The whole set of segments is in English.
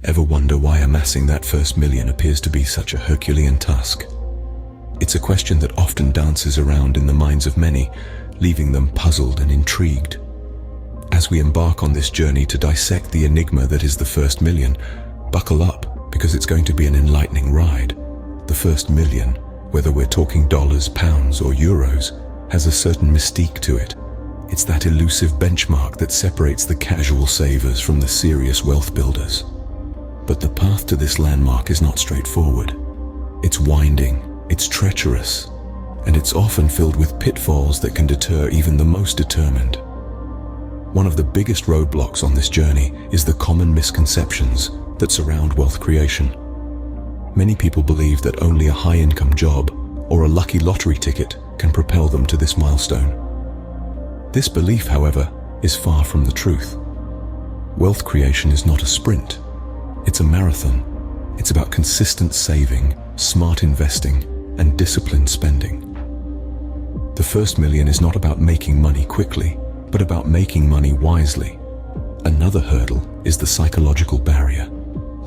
Ever wonder why amassing that first million appears to be such a Herculean task? It's a question that often dances around in the minds of many, leaving them puzzled and intrigued. As we embark on this journey to dissect the enigma that is the first million, buckle up, because it's going to be an enlightening ride. The first million, whether we're talking dollars, pounds, or euros, has a certain mystique to it. It's that elusive benchmark that separates the casual savers from the serious wealth builders. But the path to this landmark is not straightforward. It's winding, it's treacherous, and it's often filled with pitfalls that can deter even the most determined. One of the biggest roadblocks on this journey is the common misconceptions that surround wealth creation. Many people believe that only a high-income job or a lucky lottery ticket can propel them to this milestone. This belief, however, is far from the truth. Wealth creation is not a sprint. It's a marathon. It's about consistent saving, smart investing, and disciplined spending. The first million is not about making money quickly, but about making money wisely. Another hurdle is the psychological barrier.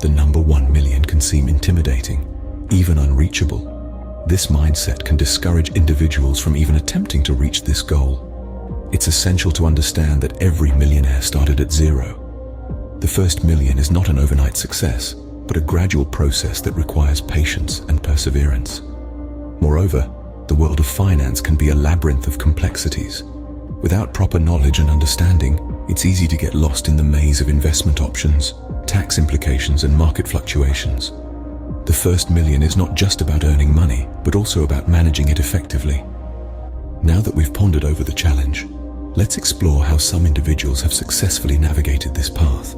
The number 1 million can seem intimidating, even unreachable. This mindset can discourage individuals from even attempting to reach this goal. It's essential to understand that every millionaire started at zero. The first million is not an overnight success, but a gradual process that requires patience and perseverance. Moreover, the world of finance can be a labyrinth of complexities. Without proper knowledge and understanding, it's easy to get lost in the maze of investment options, tax implications, and market fluctuations. The first million is not just about earning money, but also about managing it effectively. Now that we've pondered over the challenge, let's explore how some individuals have successfully navigated this path.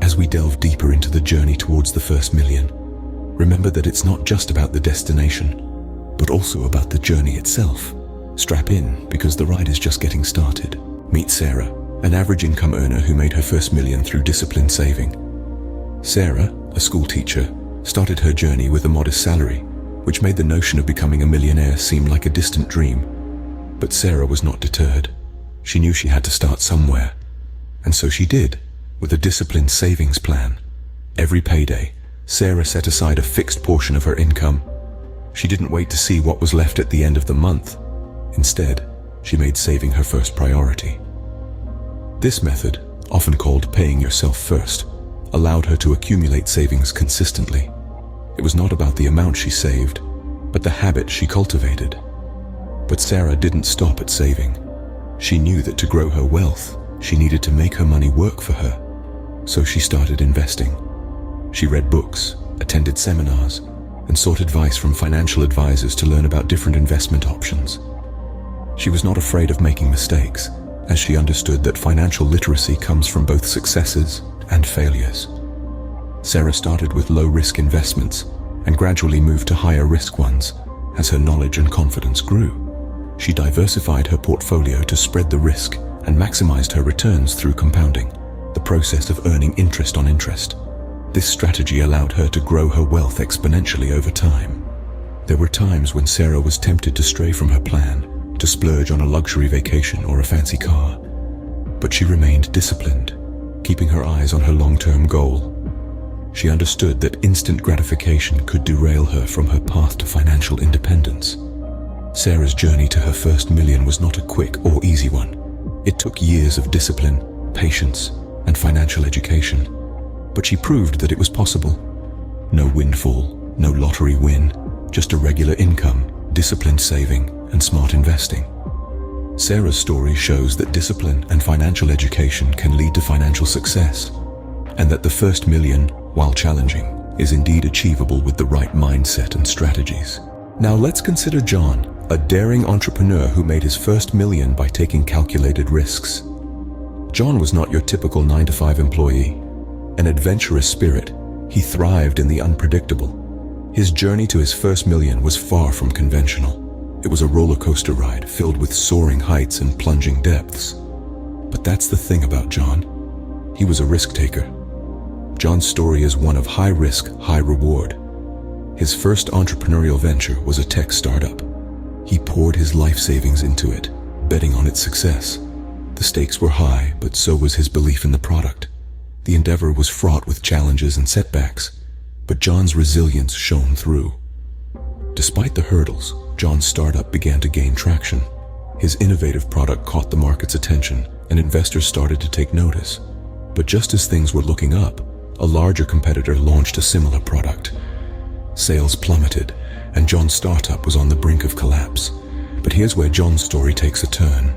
As we delve deeper into the journey towards the first million, remember that it's not just about the destination, but also about the journey itself. Strap in, because the ride is just getting started. Meet Sarah, an average income earner who made her first million through disciplined saving. Sarah, a school teacher, started her journey with a modest salary, which made the notion of becoming a millionaire seem like a distant dream. But Sarah was not deterred. She knew she had to start somewhere. And so she did, with a disciplined savings plan. Every payday, Sarah set aside a fixed portion of her income. She didn't wait to see what was left at the end of the month. Instead, she made saving her first priority. This method, often called paying yourself first, allowed her to accumulate savings consistently. It was not about the amount she saved, but the habit she cultivated. But Sarah didn't stop at saving. She knew that to grow her wealth, she needed to make her money work for her. So she started investing. She read books, attended seminars, and sought advice from financial advisors to learn about different investment options. She was not afraid of making mistakes, as she understood that financial literacy comes from both successes and failures. Sarah started with low-risk investments and gradually moved to higher-risk ones as her knowledge and confidence grew. She diversified her portfolio to spread the risk and maximized her returns through compounding, the process of earning interest on interest. This strategy allowed her to grow her wealth exponentially over time. There were times when Sarah was tempted to stray from her plan, to splurge on a luxury vacation or a fancy car. But she remained disciplined, keeping her eyes on her long-term goal. She understood that instant gratification could derail her from her path to financial independence. Sarah's journey to her first million was not a quick or easy one. It took years of discipline, patience, and financial education. But she proved that it was possible. No windfall, no lottery win, just a regular income, disciplined saving, and smart investing. Sarah's story shows that discipline and financial education can lead to financial success, and that the first million, while challenging, is indeed achievable with the right mindset and strategies. Now let's consider John, a daring entrepreneur who made his first million by taking calculated risks. John was not your typical 9-to-5 employee. An adventurous spirit, he thrived in the unpredictable. His journey to his first million was far from conventional. It was a roller coaster ride filled with soaring heights and plunging depths. But that's the thing about John. He was a risk taker. John's story is one of high risk, high reward. His first entrepreneurial venture was a tech startup. He poured his life savings into it, betting on its success. The stakes were high, but so was his belief in the product. The endeavor was fraught with challenges and setbacks, but John's resilience shone through. Despite the hurdles, John's startup began to gain traction. His innovative product caught the market's attention, and investors started to take notice. But just as things were looking up, a larger competitor launched a similar product. Sales plummeted, and John's startup was on the brink of collapse. But here's where John's story takes a turn.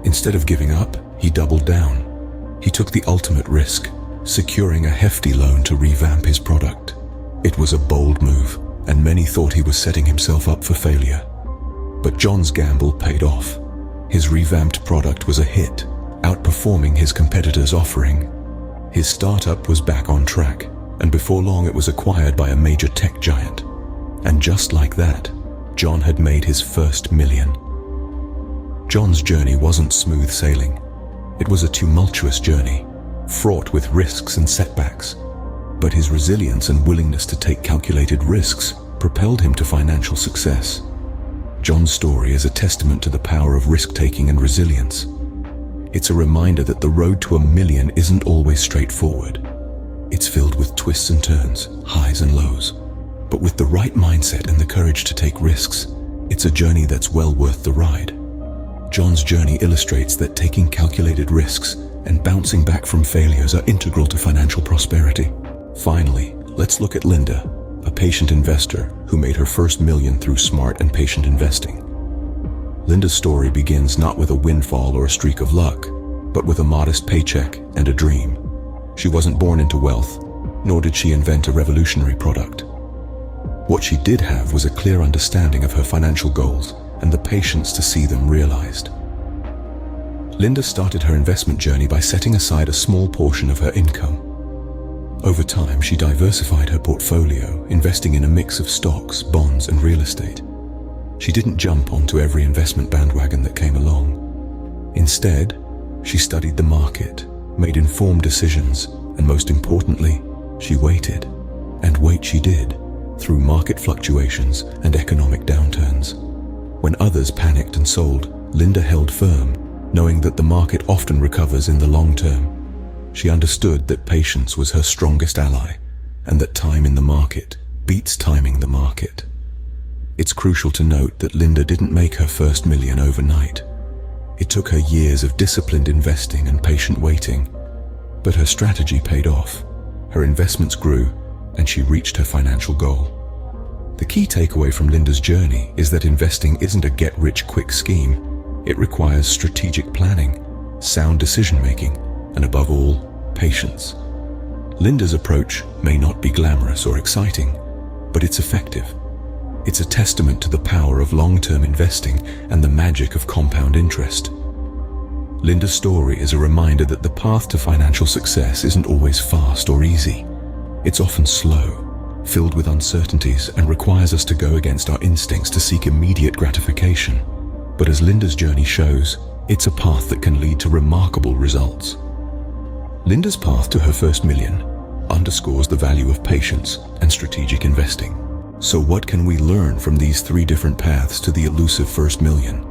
Instead of giving up, he doubled down. He took the ultimate risk, securing a hefty loan to revamp his product. It was a bold move, and many thought he was setting himself up for failure. But John's gamble paid off. His revamped product was a hit, outperforming his competitor's offering. His startup was back on track, and before long it was acquired by a major tech giant. And just like that, John had made his first million. John's journey wasn't smooth sailing. It was a tumultuous journey, fraught with risks and setbacks. But his resilience and willingness to take calculated risks propelled him to financial success. John's story is a testament to the power of risk-taking and resilience. It's a reminder that the road to $1 million isn't always straightforward. It's filled with twists and turns, highs and lows. But with the right mindset and the courage to take risks, it's a journey that's well worth the ride. John's journey illustrates that taking calculated risks and bouncing back from failures are integral to financial prosperity. Finally, let's look at Linda, a patient investor who made her first million through smart and patient investing. Linda's story begins not with a windfall or a streak of luck, but with a modest paycheck and a dream. She wasn't born into wealth, nor did she invent a revolutionary product. What she did have was a clear understanding of her financial goals and the patience to see them realized. Linda started her investment journey by setting aside a small portion of her income. Over time, she diversified her portfolio, investing in a mix of stocks, bonds, and real estate. She didn't jump onto every investment bandwagon that came along. Instead, she studied the market, made informed decisions, and most importantly, she waited. And wait she did, through market fluctuations and economic downturns. When others panicked and sold, Linda held firm, knowing that the market often recovers in the long term. She understood that patience was her strongest ally, and that time in the market beats timing the market. It's crucial to note that Linda didn't make her first million overnight. It took her years of disciplined investing and patient waiting, but her strategy paid off. Her investments grew, and she reached her financial goal. The key takeaway from Linda's journey is that investing isn't a get-rich-quick scheme. It requires strategic planning, sound decision-making, and above all, patience. Linda's approach may not be glamorous or exciting, but it's effective. It's a testament to the power of long-term investing and the magic of compound interest. Linda's story is a reminder that the path to financial success isn't always fast or easy. It's often slow, filled with uncertainties, and requires us to go against our instincts to seek immediate gratification. But as Linda's journey shows, it's a path that can lead to remarkable results. Linda's path to her first million underscores the value of patience and strategic investing. So what can we learn from these three different paths to the elusive first million?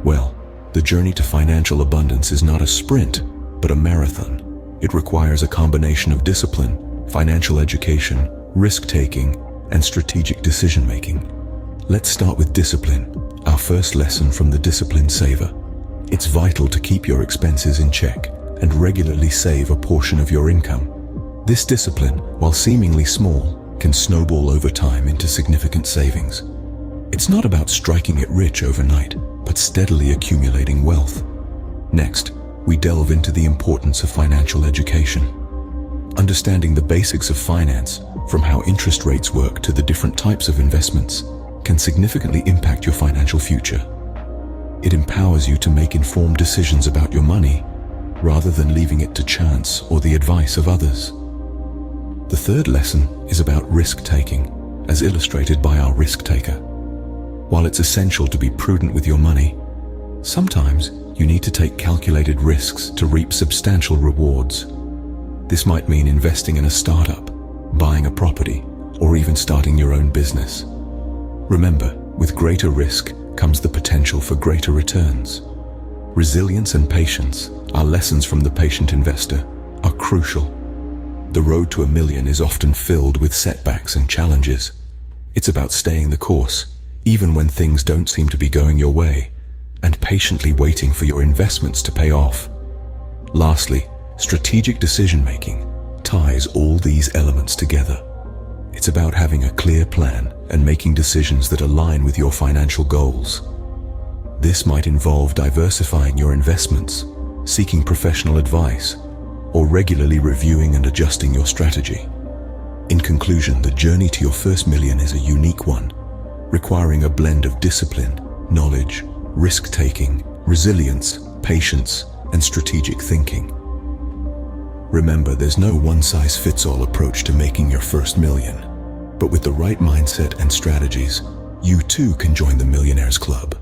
Well, the journey to financial abundance is not a sprint, but a marathon. It requires a combination of discipline, financial education, risk-taking, and strategic decision-making. Let's start with discipline, our first lesson from the Disciplined Saver. It's vital to keep your expenses in check and regularly save a portion of your income. This discipline, while seemingly small, can snowball over time into significant savings. It's not about striking it rich overnight, but steadily accumulating wealth. Next, we delve into the importance of financial education. Understanding the basics of finance, from how interest rates work to the different types of investments, can significantly impact your financial future. It empowers you to make informed decisions about your money, rather than leaving it to chance or the advice of others. The third lesson is about risk-taking, as illustrated by our risk taker. While it's essential to be prudent with your money, sometimes you need to take calculated risks to reap substantial rewards. This might mean investing in a startup, buying a property, or even starting your own business. Remember, with greater risk comes the potential for greater returns. Resilience and patience, our lessons from the patient investor, are crucial. The road to $1 million is often filled with setbacks and challenges. It's about staying the course, even when things don't seem to be going your way, and patiently waiting for your investments to pay off. Lastly, strategic decision-making ties all these elements together. It's about having a clear plan and making decisions that align with your financial goals. This might involve diversifying your investments, seeking professional advice, or regularly reviewing and adjusting your strategy. In conclusion, the journey to your first million is a unique one, requiring a blend of discipline, knowledge, risk-taking, resilience, patience, and strategic thinking. Remember, there's no one-size-fits-all approach to making your first million, but with the right mindset and strategies, you too can join the Millionaires Club.